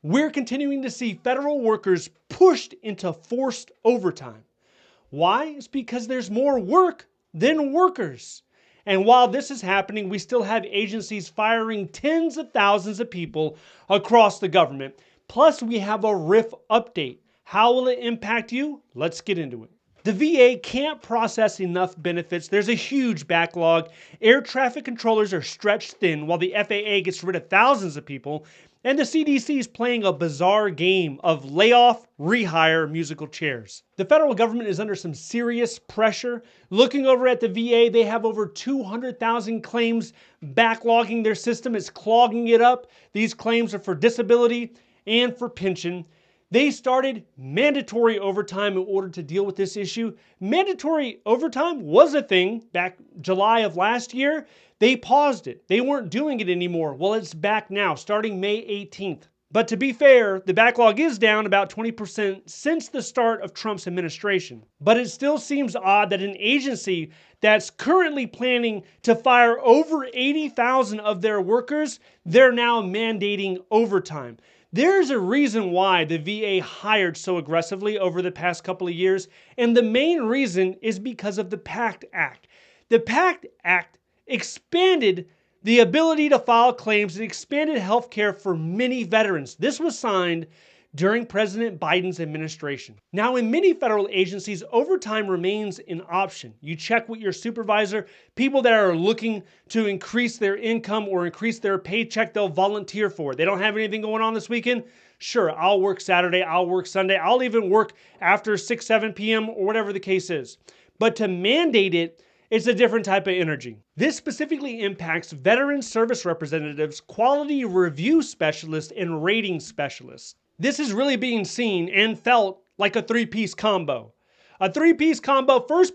we're continuing to see federal workers pushed into forced overtime. Why? It's because there's more work than workers. And while this is happening, we still have agencies firing tens of thousands of people across the government. Plus, we have a RIF update. How will it impact you? Let's get into it. The VA can't process enough benefits. There's a huge backlog. Air traffic controllers are stretched thin while the FAA gets rid of thousands of people. And the CDC is playing a bizarre game of layoff, rehire musical chairs. The federal government is under some serious pressure. Looking over at the VA, they have over 200,000 claims backlogging their system. It's clogging it up. These claims are for disability and for pension. They started mandatory overtime in order to deal with this issue. Mandatory overtime was a thing back July of last year. They paused it. They weren't doing it anymore. Well, it's back now, starting May 18th. But to be fair, the backlog is down about 20% since the start of Trump's administration. But it still seems odd that an agency that's currently planning to fire over 80,000 of their workers, they're now mandating overtime. There's a reason why the VA hired so aggressively over the past couple of years, and the main reason is because of the PACT Act. The PACT Act expanded the ability to file claims and expanded health care for many veterans. This was signed during President Biden's administration. Now, in many federal agencies, overtime remains an option. You check with your supervisor. People that are looking to increase their income or increase their paycheck, they'll volunteer for it. They don't have anything going on this weekend? Sure, I'll work Saturday, I'll work Sunday, I'll even work after 6, 7 p.m. or whatever the case is. But to mandate it, it's a different type of energy. This specifically impacts veteran service representatives, quality review specialists, and rating specialists. This is really being seen and felt like a three-piece combo. A three-piece combo, first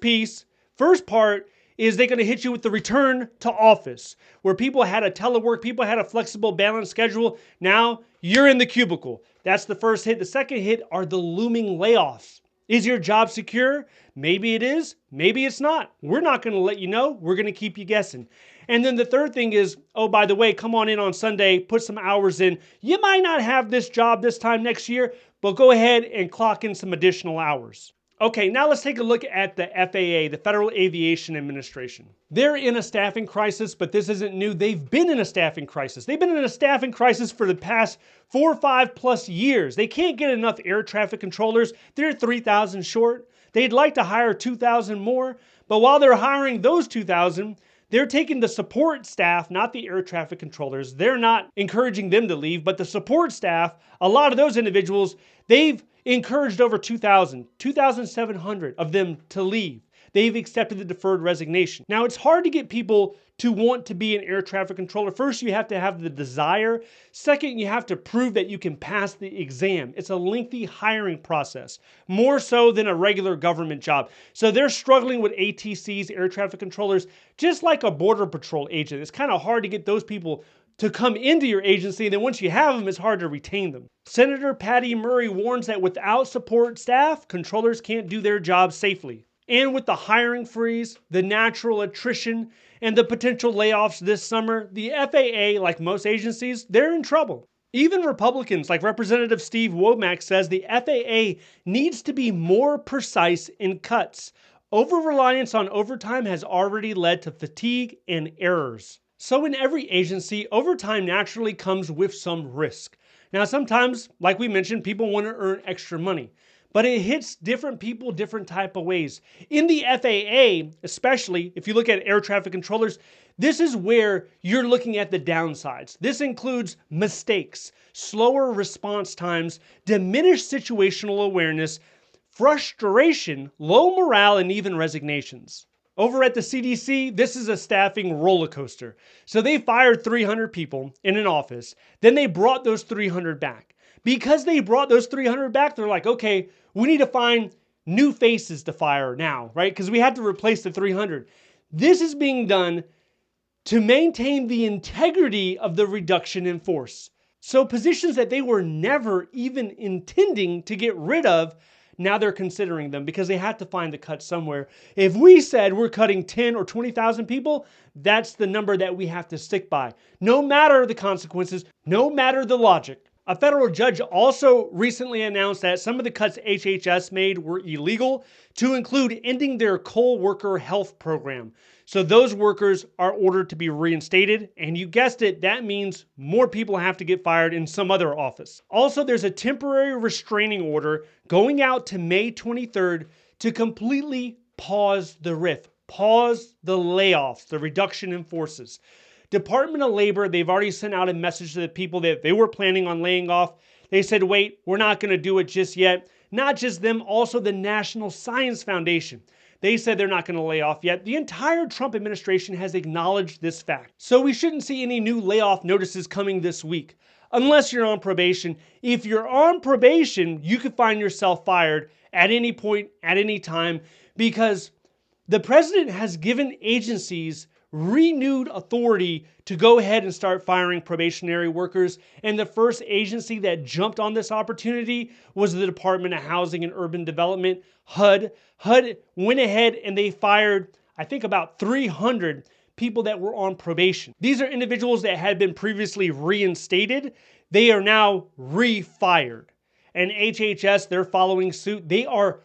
part is they're going to hit you with the return to office, where people had a telework, people had a flexible, balanced schedule. Now you're in the cubicle. That's the first hit. The second hit are the looming layoffs. Is your job secure? Maybe it is, maybe it's not. We're not going to let you know. We're going to keep you guessing. And then the third thing is, oh, by the way, come on in on Sunday, put some hours in. You might not have this job this time next year, but go ahead and clock in some additional hours. Okay, now let's take a look at the FAA, the Federal Aviation Administration. They're in a staffing crisis, but this isn't new. They've been in a staffing crisis. They've been in a staffing crisis for the past 4 or 5 plus years. They can't get enough air traffic controllers. They're 3,000 short. They'd like to hire 2,000 more, but while they're hiring those 2,000, they're taking the support staff, not the air traffic controllers. They're not encouraging them to leave, but the support staff, a lot of those individuals, they've encouraged over 2,700 of them to leave. They've accepted the deferred resignation. Now, it's hard to get people to want to be an air traffic controller. First, you have to have the desire. Second, you have to prove that you can pass the exam. It's a lengthy hiring process, more so than a regular government job. So they're struggling with ATCs, air traffic controllers, just like a border patrol agent. It's kind of hard to get those people to come into your agency, and then once you have them, it's hard to retain them. Senator Patty Murray warns that without support staff, controllers can't do their job safely. And with the hiring freeze, the natural attrition, and the potential layoffs this summer, the FAA, like most agencies, they're in trouble. Even Republicans, like Representative Steve Womack, says the FAA needs to be more precise in cuts. Over-reliance on overtime has already led to fatigue and errors. So in every agency, overtime naturally comes with some risk. Now, sometimes, like we mentioned, people want to earn extra money. But it hits different people different type of ways. In the FAA, especially, if you look at air traffic controllers, this is where you're looking at the downsides. This includes mistakes, slower response times, diminished situational awareness, frustration, low morale, and even resignations. Over at the CDC, this is a staffing roller coaster. So they fired 300 people in an office. Then they brought those 300 back. Because they brought those 300 back, they're like, okay, we need to find new faces to fire now, right? Because we had to replace the 300. This is being done to maintain the integrity of the reduction in force. So positions that they were never even intending to get rid of, now they're considering them because they had to find the cut somewhere. If we said we're cutting 10 or 20,000 people, that's the number that we have to stick by. No matter the consequences, no matter the logic. A federal judge also recently announced that some of the cuts HHS made were illegal, to include ending their coal worker health program. So those workers are ordered to be reinstated, and you guessed it, that means more people have to get fired in some other office. Also, there's a temporary restraining order going out to May 23rd to completely pause the RIF, pause the layoffs, the reduction in forces. Department of Labor, they've already sent out a message to the people that they were planning on laying off. They said, wait, we're not going to do it just yet. Not just them, also the National Science Foundation. They said they're not going to lay off yet. The entire Trump administration has acknowledged this fact. So we shouldn't see any new layoff notices coming this week, unless you're on probation. If you're on probation, you could find yourself fired at any point, at any time, because the president has given agencies renewed authority to go ahead and start firing probationary workers. And the first agency that jumped on this opportunity was the Department of Housing and Urban Development, HUD. HUD went ahead and they fired, I think, about 300 people that were on probation. These are individuals that had been previously reinstated. They are now refired. And HHS, they're following suit. They are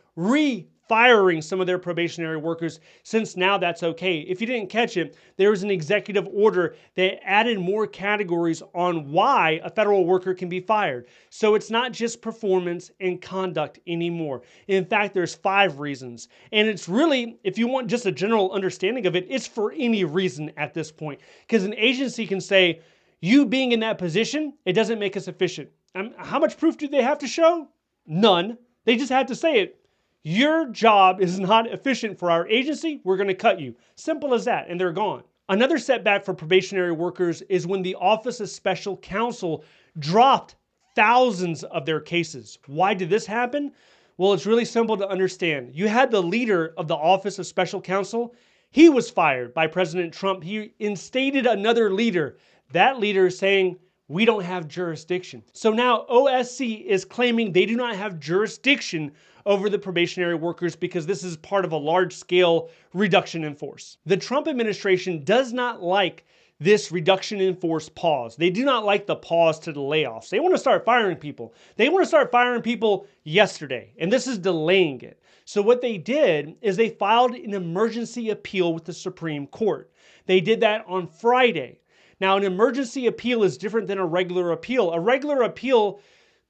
firing some of their probationary workers, since now that's okay. If you didn't catch it, there was an executive order that added more categories on why a federal worker can be fired. So it's not just performance and conduct anymore. In fact, there's 5 reasons. And it's really, if you want just a general understanding of it, it's for any reason at this point. Because an agency can say, you being in that position, it doesn't make us efficient. How much proof do they have to show? None. They just had to say it. Your job is not efficient for our agency. We're going to cut you. Simple as that. And they're gone. Another setback for probationary workers is when the Office of Special Counsel dropped thousands of their cases. Why did this happen? Well, it's really simple to understand. You had the leader of the Office of Special Counsel. He was fired by President Trump. He instated another leader. That leader saying, we don't have jurisdiction. So now OSC is claiming they do not have jurisdiction over the probationary workers because this is part of a large-scale reduction in force. The Trump administration does not like this reduction in force pause. They do not like the pause to the layoffs. They want to start firing people. They want to start firing people yesterday, and this is delaying it. So what they did is they filed an emergency appeal with the Supreme Court. They did that on Friday. Now, an emergency appeal is different than a regular appeal. A regular appeal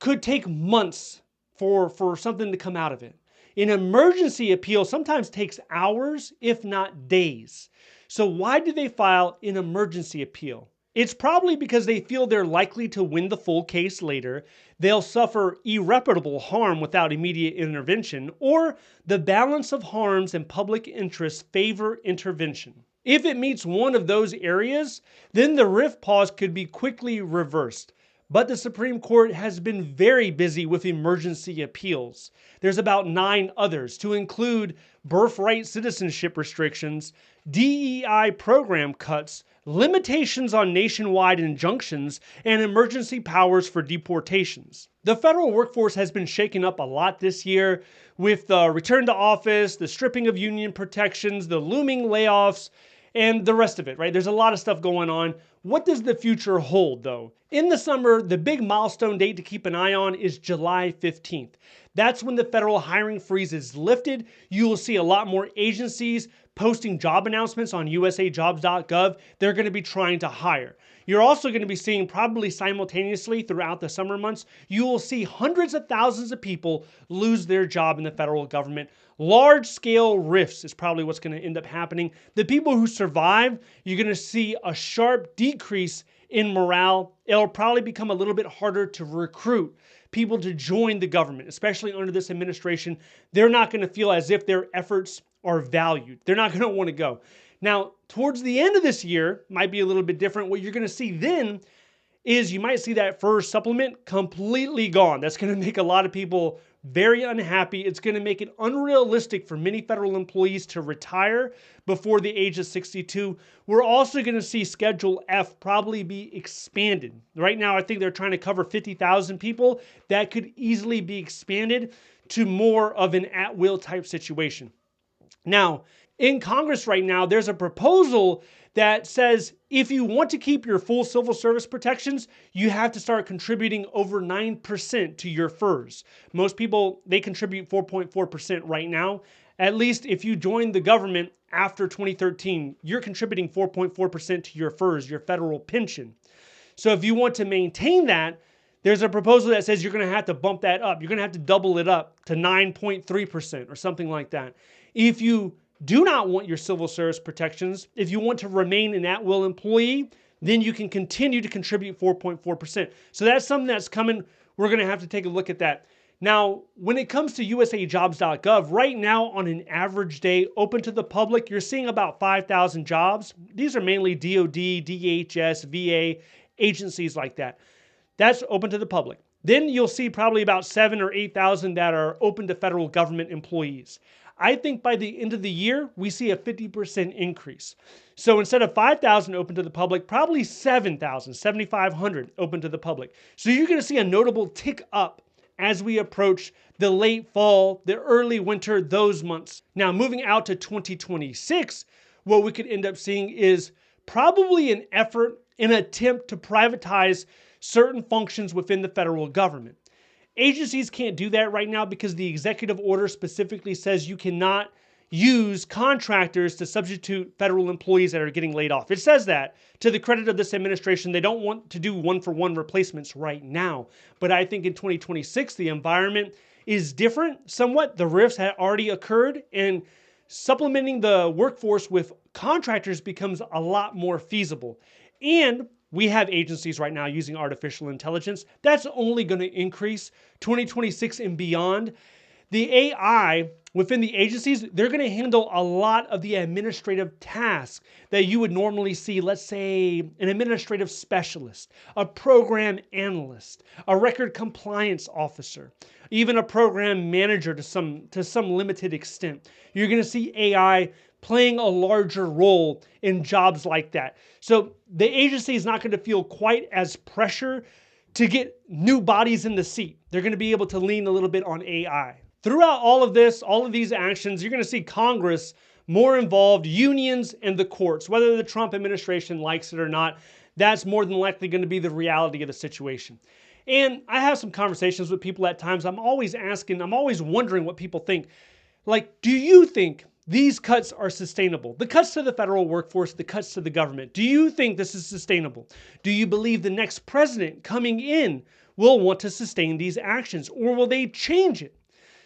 could take months for something to come out of it. An emergency appeal sometimes takes hours, if not days. So why did they file an emergency appeal? It's probably because they feel they're likely to win the full case later, they'll suffer irreparable harm without immediate intervention, or the balance of harms and public interest favor intervention. If it meets one of those areas, then the RIF pause could be quickly reversed. But the Supreme Court has been very busy with emergency appeals. There's about 9 others, to include birthright citizenship restrictions, DEI program cuts, limitations on nationwide injunctions, and emergency powers for deportations. The federal workforce has been shaken up a lot this year with the return to office, the stripping of union protections, the looming layoffs, and the rest of it, right? There's a lot of stuff going on. What does the future hold, though? In the summer, the big milestone date to keep an eye on is July 15th. That's when the federal hiring freeze is lifted. You will see a lot more agencies posting job announcements on usajobs.gov. They're going to be trying to hire. You're also going to be seeing, probably simultaneously throughout the summer months, you will see hundreds of thousands of people lose their job in the federal government. Large-scale rifts is probably what's going to end up happening. The people who survive, you're going to see a sharp decrease in morale. It'll probably become a little bit harder to recruit people to join the government, especially under this administration. They're not going to feel as if their efforts are valued. They're not going to want to go. Now, towards the end of this year, might be a little bit different. What you're going to see then is you might see that FERS supplement completely gone. That's going to make a lot of people very unhappy. It's going to make it unrealistic for many federal employees to retire before the age of 62. We're also going to see Schedule F probably be expanded. Right now, I think they're trying to cover 50,000 people. That could easily be expanded to more of an at-will type situation. Now, in Congress right now, there's a proposal that says if you want to keep your full civil service protections, you have to start contributing over 9% to your FERS. Most people, they contribute 4.4% right now. At least if you joined the government after 2013, you're contributing 4.4% to your FERS, your federal pension. So if you want to maintain that, there's a proposal that says you're going to have to bump that up. You're going to have to double it up to 9.3% or something like that. If you do not want your civil service protections, if you want to remain an at-will employee, then you can continue to contribute 4.4%. So that's something that's coming. We're going to have to take a look at that. Now, when it comes to usajobs.gov, right now on an average day open to the public, you're seeing about 5,000 jobs. These are mainly DOD, DHS, VA, agencies like that. That's open to the public. Then you'll see probably about 7,000 or 8,000 that are open to federal government employees. I think by the end of the year, we see a 50% increase. So instead of 5,000 open to the public, probably 7,000, 7,500 open to the public. So you're going to see a notable tick up as we approach the late fall, the early winter, those months. Now, moving out to 2026, what we could end up seeing is probably an effort, an attempt to privatize certain functions within the federal government. Agencies can't do that right now because the executive order specifically says you cannot use contractors to substitute federal employees that are getting laid off. It says that. To the credit of this administration, they don't want to do one-for-one replacements right now. But I think in 2026, the environment is different somewhat. The RIFs had already occurred, and supplementing the workforce with contractors becomes a lot more feasible. And we have agencies right now using artificial intelligence. That's only going to increase 2026 and beyond. The AI within the agencies, they're going to handle a lot of the administrative tasks that you would normally see, let's say, an administrative specialist, a program analyst, a record compliance officer, even a program manager to some limited extent. You're going to see AI playing a larger role in jobs like that. So the agency is not going to feel quite as pressure to get new bodies in the seat. They're going to be able to lean a little bit on AI. Throughout all of this, all of these actions, you're going to see Congress more involved, unions and the courts. Whether the Trump administration likes it or not, that's more than likely going to be the reality of the situation. And I have some conversations with people at times. I'm always wondering what people think. Like, do you think these cuts are sustainable? The cuts to the federal workforce, the cuts to the government. Do you think this is sustainable? Do you believe the next president coming in will want to sustain these actions, or will they change it?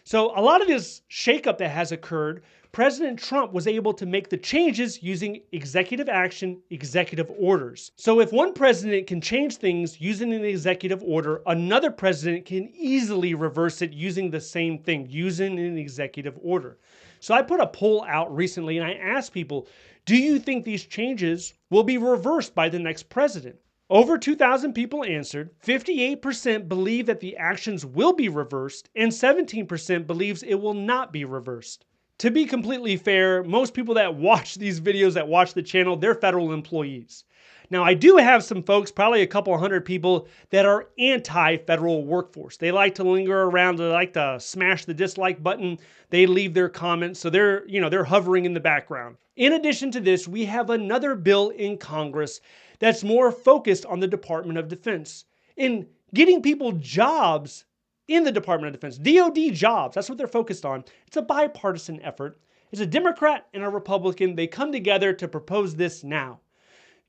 So a lot of this shakeup that has occurred, President Trump was able to make the changes using executive action, executive orders. So if one president can change things using an executive order, another president can easily reverse it using the same thing, using an executive order. So I put a poll out recently and I asked people, do you think these changes will be reversed by the next president? Over 2,000 people answered. 58% believe that the actions will be reversed, and 17% believes it will not be reversed. To be completely fair, most people that watch these videos, that watch the channel, they're federal employees. Now, I do have some folks, probably a couple hundred people, that are anti-federal workforce. They like to linger around. They like to smash the dislike button. They leave their comments. So they're hovering in the background. In addition to this, we have another bill in Congress that's more focused on the Department of Defense, in getting people jobs in the Department of Defense, DOD jobs. That's what they're focused on. It's a bipartisan effort. It's a Democrat and a Republican. They come together to propose this now,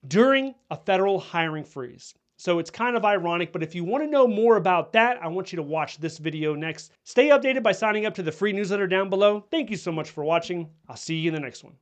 during a federal hiring freeze. So it's kind of ironic, but if you want to know more about that, I want you to watch this video next. Stay updated by signing up to the free newsletter down below. Thank you so much for watching. I'll see you in the next one.